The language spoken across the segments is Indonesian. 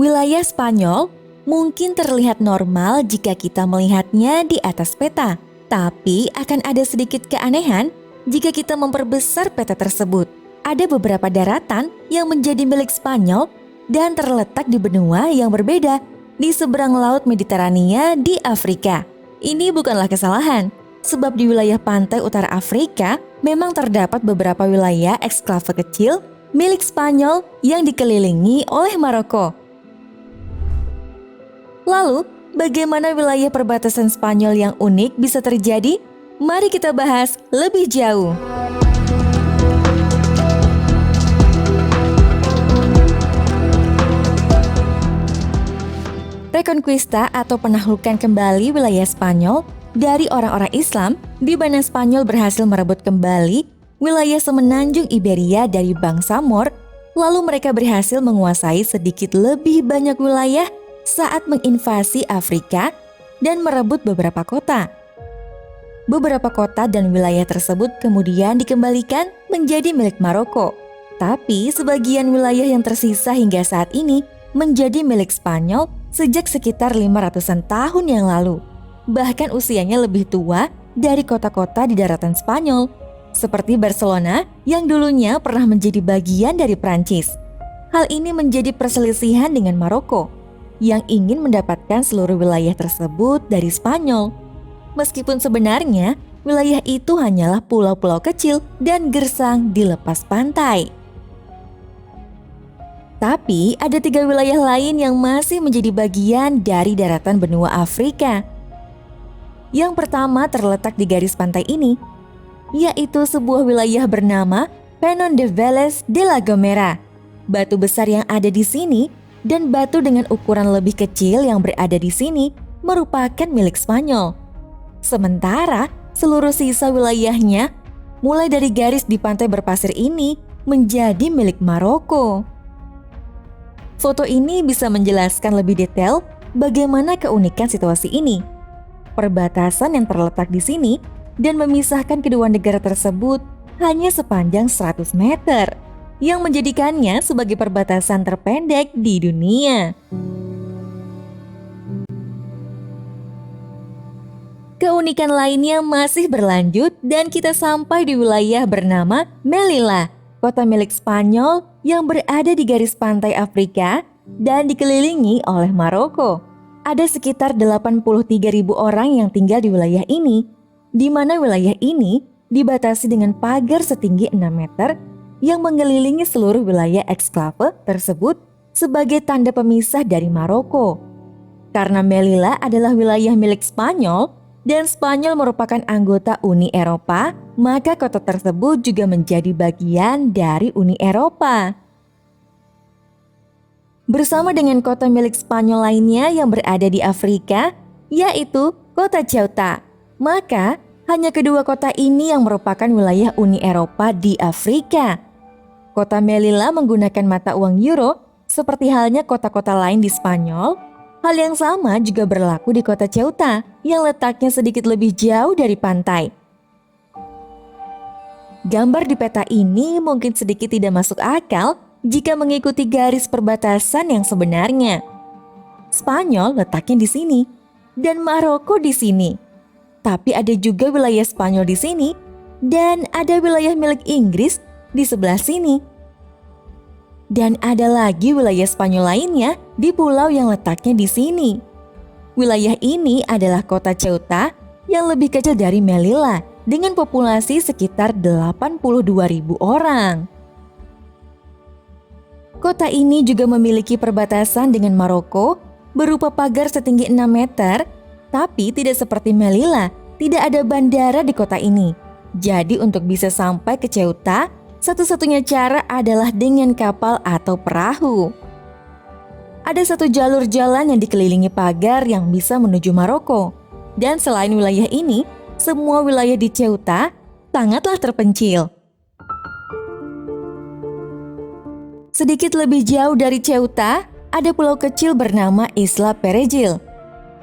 Wilayah Spanyol mungkin terlihat normal jika kita melihatnya di atas peta, tapi akan ada sedikit keanehan jika kita memperbesar peta tersebut. Ada beberapa daratan yang menjadi milik Spanyol dan terletak di benua yang berbeda di seberang Laut Mediterania di Afrika. Ini bukanlah kesalahan, sebab di wilayah pantai utara Afrika memang terdapat beberapa wilayah eksklave kecil milik Spanyol yang dikelilingi oleh Maroko. Lalu, bagaimana wilayah perbatasan Spanyol yang unik bisa terjadi? Mari kita bahas lebih jauh. Reconquista atau penaklukan kembali wilayah Spanyol dari orang-orang Islam, di mana Spanyol berhasil merebut kembali wilayah semenanjung Iberia dari bangsa Moor, lalu mereka berhasil menguasai sedikit lebih banyak wilayah saat menginvasi Afrika dan merebut beberapa kota. Beberapa kota dan wilayah tersebut kemudian dikembalikan menjadi milik Maroko. Tapi sebagian wilayah yang tersisa hingga saat ini menjadi milik Spanyol sejak sekitar 500-an tahun yang lalu. Bahkan usianya lebih tua dari kota-kota di daratan Spanyol, seperti Barcelona yang dulunya pernah menjadi bagian dari Prancis. Hal ini menjadi perselisihan dengan Maroko yang ingin mendapatkan seluruh wilayah tersebut dari Spanyol. Meskipun sebenarnya wilayah itu hanyalah pulau-pulau kecil dan gersang di lepas pantai. Tapi ada 3 wilayah lain yang masih menjadi bagian dari daratan benua Afrika. Yang pertama terletak di garis pantai ini, yaitu sebuah wilayah bernama Peñón de Vélez de la Gomera. Batu besar yang ada di sini dan batu dengan ukuran lebih kecil yang berada di sini merupakan milik Spanyol. Sementara seluruh sisa wilayahnya, mulai dari garis di pantai berpasir ini, menjadi milik Maroko. Foto ini bisa menjelaskan lebih detail bagaimana keunikan situasi ini. Perbatasan yang terletak di sini dan memisahkan kedua negara tersebut hanya sepanjang 100 meter. Yang menjadikannya sebagai perbatasan terpendek di dunia. Keunikan lainnya masih berlanjut dan kita sampai di wilayah bernama Melilla, kota milik Spanyol yang berada di garis pantai Afrika dan dikelilingi oleh Maroko. Ada sekitar 83.000 orang yang tinggal di wilayah ini, di mana wilayah ini dibatasi dengan pagar setinggi 6 meter yang mengelilingi seluruh wilayah eksklave tersebut sebagai tanda pemisah dari Maroko. Karena Melilla adalah wilayah milik Spanyol dan Spanyol merupakan anggota Uni Eropa, maka kota tersebut juga menjadi bagian dari Uni Eropa. Bersama dengan kota milik Spanyol lainnya yang berada di Afrika, yaitu kota Ceuta. Maka hanya kedua kota ini yang merupakan wilayah Uni Eropa di Afrika. Kota Melilla menggunakan mata uang euro seperti halnya kota-kota lain di Spanyol. Hal yang sama juga berlaku di kota Ceuta yang letaknya sedikit lebih jauh dari pantai. Gambar di peta ini mungkin sedikit tidak masuk akal jika mengikuti garis perbatasan yang sebenarnya. Spanyol letaknya di sini dan Maroko di sini. Tapi ada juga wilayah Spanyol di sini dan ada wilayah milik Inggris di sebelah sini. Dan ada lagi wilayah Spanyol lainnya di pulau yang letaknya di sini. Wilayah ini adalah kota Ceuta yang lebih kecil dari Melilla dengan populasi sekitar 82.000 orang. Kota ini juga memiliki perbatasan dengan Maroko berupa pagar setinggi 6 meter, tapi tidak seperti Melilla, tidak ada bandara di kota ini. Jadi untuk bisa sampai ke Ceuta, satu-satunya cara adalah dengan kapal atau perahu. Ada satu jalur jalan yang dikelilingi pagar yang bisa menuju Maroko. Dan selain wilayah ini, semua wilayah di Ceuta sangatlah terpencil. Sedikit lebih jauh dari Ceuta, ada pulau kecil bernama Isla Perejil.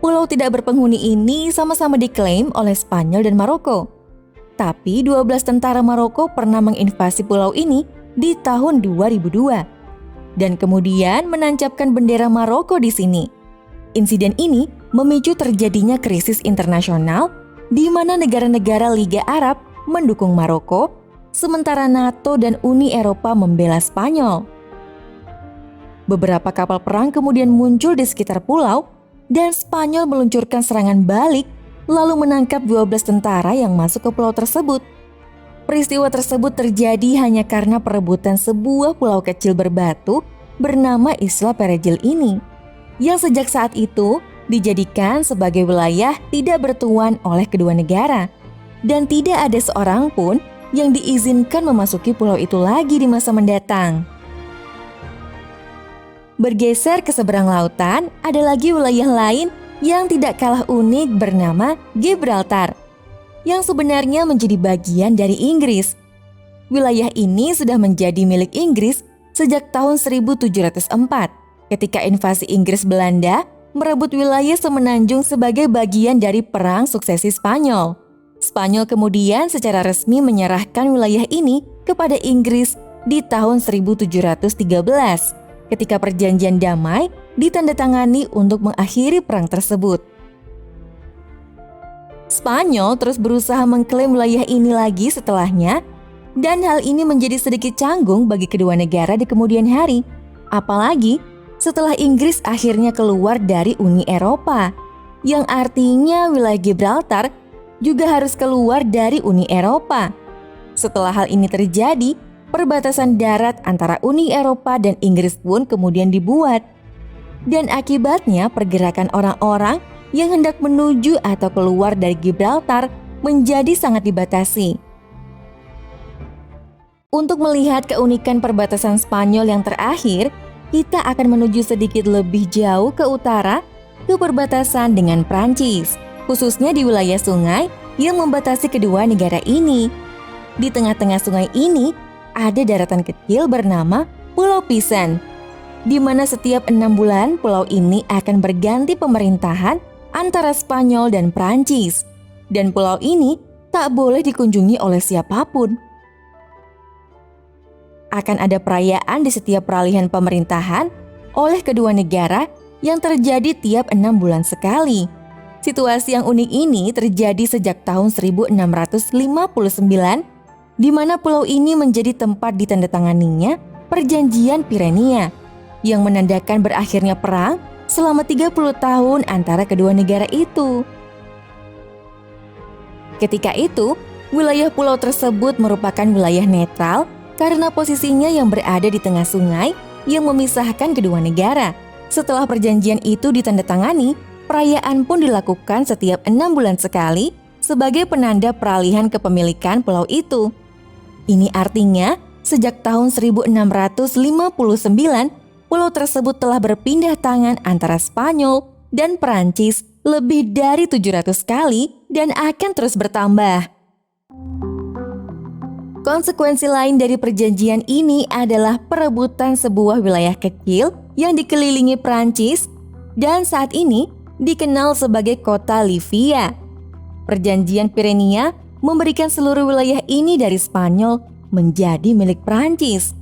Pulau tidak berpenghuni ini sama-sama diklaim oleh Spanyol dan Maroko. Tapi 12 tentara Maroko pernah menginvasi pulau ini di tahun 2002. dan kemudian menancapkan bendera Maroko di sini. Insiden ini memicu terjadinya krisis internasional di mana negara-negara Liga Arab mendukung Maroko, sementara NATO dan Uni Eropa membela Spanyol. Beberapa kapal perang kemudian muncul di sekitar pulau dan Spanyol meluncurkan serangan balik lalu menangkap 12 tentara yang masuk ke pulau tersebut. Peristiwa tersebut terjadi hanya karena perebutan sebuah pulau kecil berbatu bernama Isla Perejil ini, yang sejak saat itu dijadikan sebagai wilayah tidak bertuan oleh kedua negara, dan tidak ada seorang pun yang diizinkan memasuki pulau itu lagi di masa mendatang. Bergeser ke seberang lautan, ada lagi wilayah lain yang tidak kalah unik bernama Gibraltar, yang sebenarnya menjadi bagian dari Inggris. Wilayah ini sudah menjadi milik Inggris sejak tahun 1704, ketika invasi Inggris Belanda merebut wilayah semenanjung sebagai bagian dari Perang Suksesi Spanyol. Spanyol kemudian secara resmi menyerahkan wilayah ini kepada Inggris di tahun 1713, ketika perjanjian damai ditandatangani untuk mengakhiri perang tersebut. Spanyol terus berusaha mengklaim wilayah ini lagi setelahnya, dan hal ini menjadi sedikit canggung bagi kedua negara di kemudian hari, apalagi setelah Inggris akhirnya keluar dari Uni Eropa, yang artinya wilayah Gibraltar juga harus keluar dari Uni Eropa. Setelah hal ini terjadi, perbatasan darat antara Uni Eropa dan Inggris pun kemudian dibuat. Dan akibatnya pergerakan orang-orang yang hendak menuju atau keluar dari Gibraltar menjadi sangat dibatasi. Untuk melihat keunikan perbatasan Spanyol yang terakhir, kita akan menuju sedikit lebih jauh ke utara ke perbatasan dengan Prancis, khususnya di wilayah sungai yang membatasi kedua negara ini. Di tengah-tengah sungai ini ada daratan kecil bernama Pulau Pisan, di mana setiap 6 bulan pulau ini akan berganti pemerintahan antara Spanyol dan Prancis, dan pulau ini tak boleh dikunjungi oleh siapapun. Akan ada perayaan di setiap peralihan pemerintahan oleh kedua negara yang terjadi tiap 6 bulan sekali. Situasi yang unik ini terjadi sejak tahun 1659, di mana pulau ini menjadi tempat ditandatanganinya Perjanjian Pirenia, yang menandakan berakhirnya perang selama 30 tahun antara kedua negara itu. Ketika itu, wilayah pulau tersebut merupakan wilayah netral karena posisinya yang berada di tengah sungai yang memisahkan kedua negara. Setelah perjanjian itu ditandatangani, perayaan pun dilakukan setiap 6 bulan sekali sebagai penanda peralihan kepemilikan pulau itu. Ini artinya, sejak tahun 1659, pulau tersebut telah berpindah tangan antara Spanyol dan Perancis lebih dari 700 kali dan akan terus bertambah. Konsekuensi lain dari perjanjian ini adalah perebutan sebuah wilayah kecil yang dikelilingi Prancis dan saat ini dikenal sebagai kota Livia. Perjanjian Pirenia memberikan seluruh wilayah ini dari Spanyol menjadi milik Prancis.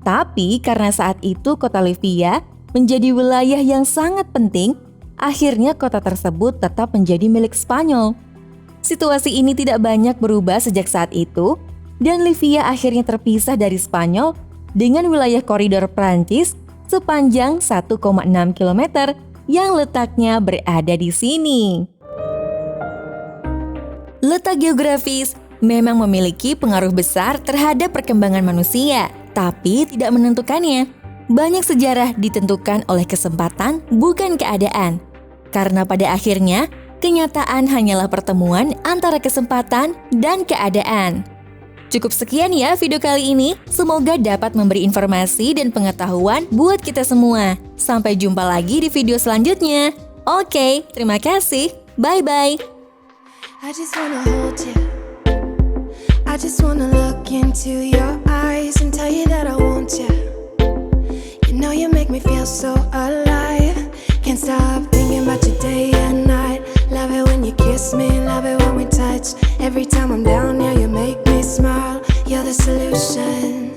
Tapi karena saat itu kota Livia menjadi wilayah yang sangat penting, akhirnya kota tersebut tetap menjadi milik Spanyol. Situasi ini tidak banyak berubah sejak saat itu, dan Livia akhirnya terpisah dari Spanyol dengan wilayah koridor Prancis sepanjang 1,6 km yang letaknya berada di sini. Letak geografis memang memiliki pengaruh besar terhadap perkembangan manusia, tapi tidak menentukannya. Banyak sejarah ditentukan oleh kesempatan, bukan keadaan. Karena pada akhirnya, kenyataan hanyalah pertemuan antara kesempatan dan keadaan. Cukup sekian ya video kali ini. Semoga dapat memberi informasi dan pengetahuan buat kita semua. Sampai jumpa lagi di video selanjutnya. Oke, terima kasih. Bye-bye. I just wanna hold you. I just wanna look into your eyes and tell you that I want you. You know you make me feel so alive. Can't stop thinking about you day and night. Love it when you kiss me, love it when we touch. Every time I'm down, yeah, you make me smile. You're the solution.